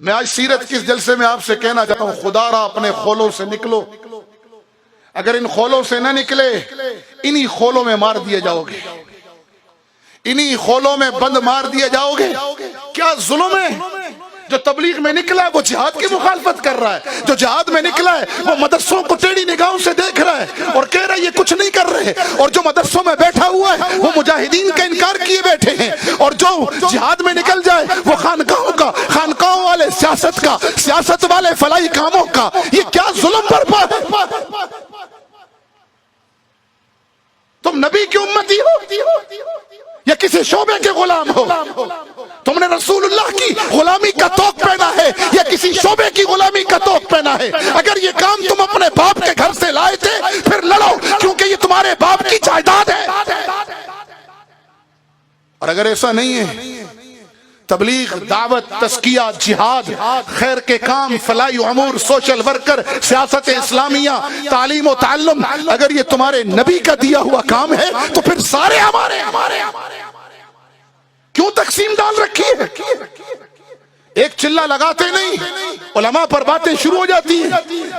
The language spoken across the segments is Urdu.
میں آج سیرت کے اس جلسے میں آپ سے کہنا چاہتا ہوں، خدا را اپنے خولوں سے نکلو، اگر ان خولوں سے نہ نکلے انہی خولوں میں مار دیے جاؤ گے، انہی خولوں میں بند مار دیے جاؤ گے۔ کیا ظلم ہے؟ جو تبلیغ میں نکلا ہے وہ جہاد کی مخالفت کر رہا ہے، جو جہاد میں نکلا ہے وہ مدرسوں کو ٹیڑھی نگاہوں سے دیکھ رہا ہے اور کہہ رہا ہے یہ کچھ نہیں کر رہے، اور جو مدرسوں میں بیٹھا ہوا ہے وہ مجاہدین کا انکار کیے بیٹھے ہیں، اور جو جہاد میں نکل جائے وہ خانقاہوں والے سیاست کا، سیاست والے فلاحی کاموں کا۔ یہ کیا ظلم برپا ہے؟ تم نبی کی امتی ہو یا کسی شعبے کے غلام ہو؟ تم نے رسول اللہ کی غلامی کا توق پہنا ہے یا کسی شعبے کی غلامی کا توق پہنا ہے؟ اگر یہ کام تم اپنے باپ کے گھر سے لائے تھے پھر لڑو، کیونکہ یہ تمہارے باپ کی جائیداد ہے۔ اور اگر ایسا نہیں ہے، تبلیغ، دعوت، تزکیہ، جہاد، خیر کے کام، فلاحی امور، سوشل ورکر، سیاست اسلامیہ، تعلیم و تعلم، اگر یہ تمہارے نبی کا دیا ہوا کام ہے تو پھر سارے ہمارے کیوں تقسیم ڈال رکھی ہے؟ ایک چلہ لگاتے نہیں، علماء پر باتیں شروع ہو جاتی ہیں،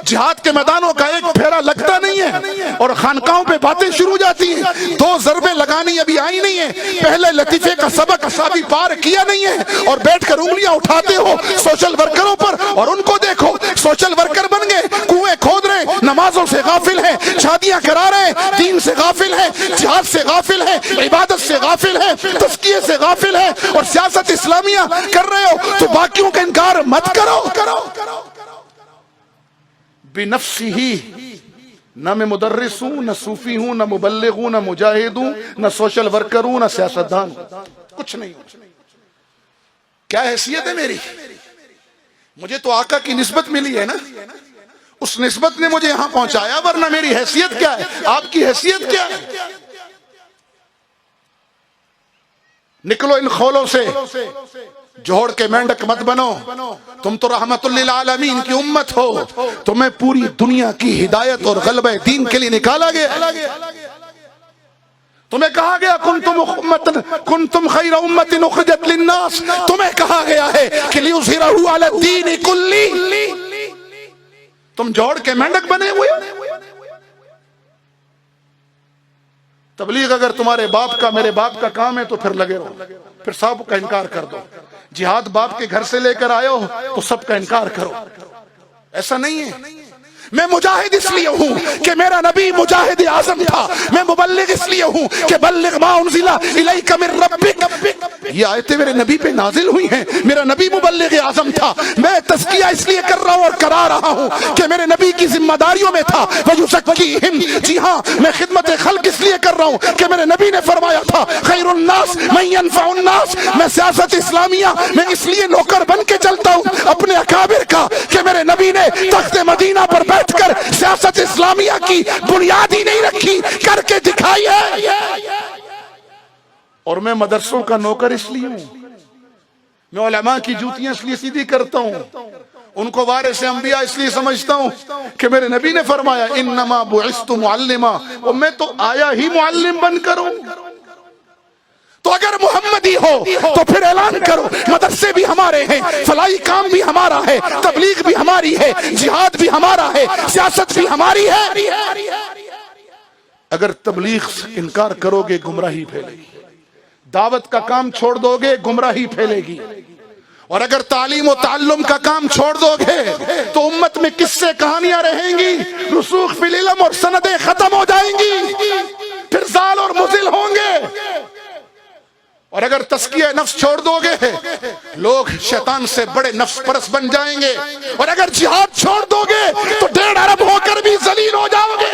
جہاد کے میدانوں کا ایک پھیرا لگتا نہیں ہے اور خانقاہوں پہ باتیں شروع ہو جاتی ہیں۔ دو ضربیں لگانی ابھی آئی نہیں ہیں، پہلے لطیفے کا سبق ابھی پار کیا نہیں ہے، اور بیٹھ کر انگلیاں اٹھاتے ہو سوشل ورکروں پر، اور ان کو دیکھو سوشل ورکر بن گئے، کنویں کھود رہے ہیں، نمازوں سے غافل ہیں، شادیاں کرا رہے ہیں، دین سے غافل ہیں، جہاد سے غافل ہیں، عبادت سے غافل ہیں، تزکیے سے غافل ہیں، اور سیاست اسلامیہ کر رہے ہو تو باقیوں کا انکار مت کرو۔ بنفسی، نہ میں مدرس ہوں، نہ صوفی ہوں، نہ مبلغ ہوں، نہ مجاہد ہوں، نہ سوشل ورکر ہوں، نہ سیاستدان ہوں، کچھ نہیں ہوں۔ کیا حیثیت ہے میری؟ مجھے تو آقا کی نسبت ملی ہے نا، اس نسبت نے مجھے یہاں پہنچایا، ورنہ میری حیثیت کیا ہے؟ آپ کی حیثیت کیا ہے؟ نکلو ان خولوں سے، جوڑ کے مینڈک مت بنو، تم تو رحمت للعالمین کی امت ہو، تمہیں پوری دنیا کی ہدایت اور غلبہ دین کے لیے نکالا گیا۔ تمہیں کہا گیا کنتم خیر امت اخرجت للناس، تمہیں کہا گیا ہے کہ لیظہرہ علی الدین کلہ، تم جوڑ کے مینڈک بنے ہوئے۔ تبلیغ اگر تمہارے باپ کا، میرے باپ کا کام ہے تو پھر لگے رہو، پھر سب کا انکار کر دو۔ جہاد باپ کے گھر سے لے کر آئے ہو تو سب کا انکار کرو، ایسا نہیں ہے۔ میں مجاہد اس لیے ہوں کہ میرا نبی مجاہد اعظم تھا، میں مبلغ اس لیے ہوں کہ بلغ ما انزل الیک من ربک، یہ آیتیں میرے نبی پہ نازل ہوئی ہیں، میرا نبی مبلغ اعظم تھا۔ میں تزکیہ اس لیے کر رہا ہوں اور کرا رہا ہوں کہ میرے نبی کی ذمہ داریوں میں تھا وَيُزَكِّيهِمْ، جی ہاں میں خدمت خلق اس لیے کر رہا ہوں کہ میرے نبی نے فرمایا تھا خیر الناس من ينفع الناس۔ میں سیاست اسلامیہ میں اس لیے نوکر بن کے چلتا ہوں اپنے اکابر کا کہ میرے نبی نے تخت مدینہ پر بیٹھ کر سیاست اسلامیہ کی بنیاد ہی نہیں رکھی، کر کے دکھائی ہے۔ اور میں مدرسوں کا نوکر اس لیے ہوں، میں علماء کی جوتیاں اس لیے سیدھی کرتا ہوں، ان کو وارث انبیاء اس لیے سمجھتا ہوں کہ میرے نبی نے فرمایا انما بعثت معلما، اور میں تو آیا ہی معلم بن کر ہوں۔ تو اگر محمدی ہو تو پھر اعلان کرو مدرسے بھی ہمارے ہیں، فلاحی کام بھی ہمارا ہے، تبلیغ بھی ہماری ہے، جہاد بھی ہمارا ہے، سیاست بھی ہماری ہے۔ اگر تبلیغ سے انکار کرو گے گمراہی پھیلے گی، دعوت کا کام چھوڑ دو گے گمراہی پھیلے گی، اور اگر تعلیم و تعلم کا کام چھوڑ دو گے تو امت میں قصے کہانیاں رہیں گی، رسوخ فی العلم اور سندیں ختم ہو جائیں گی، پھر زال اور مزل ہوں گے۔ اور اگر تزکیہ نفس چھوڑ دو گے لوگ شیطان سے بڑے نفس پرست بن جائیں گے، اور اگر جہاد چھوڑ دو گے تو 1.5 ارب ہو کر بھی ذلیل ہو جاؤ گے،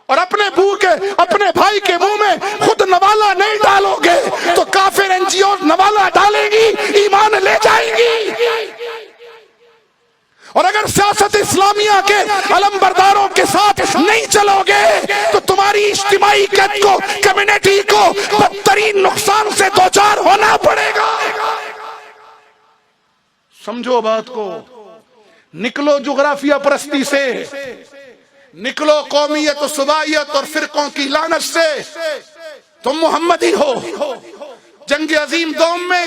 اور اپنے بھائی کے منہ میں خود نوالا نہیں ڈالو گے تو کافر این جی او نوالا ڈالیں گی، ایمان لے جائیں گی۔ اور اگر سیاست اسلامیہ کے علم برداروں کے ساتھ نہیں چلو گے تو تمہاری اجتماعی قد کو، کمیونٹی کو بدترین نقصان سے دوچار ہونا پڑے گا۔ سمجھو بات کو، نکلو جغرافیہ پرستی سے، نکلو قومیت و صوبائیت اور فرقوں کی لعنت سے، تم محمدی ہو۔ جنگ عظیم دوم میں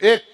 1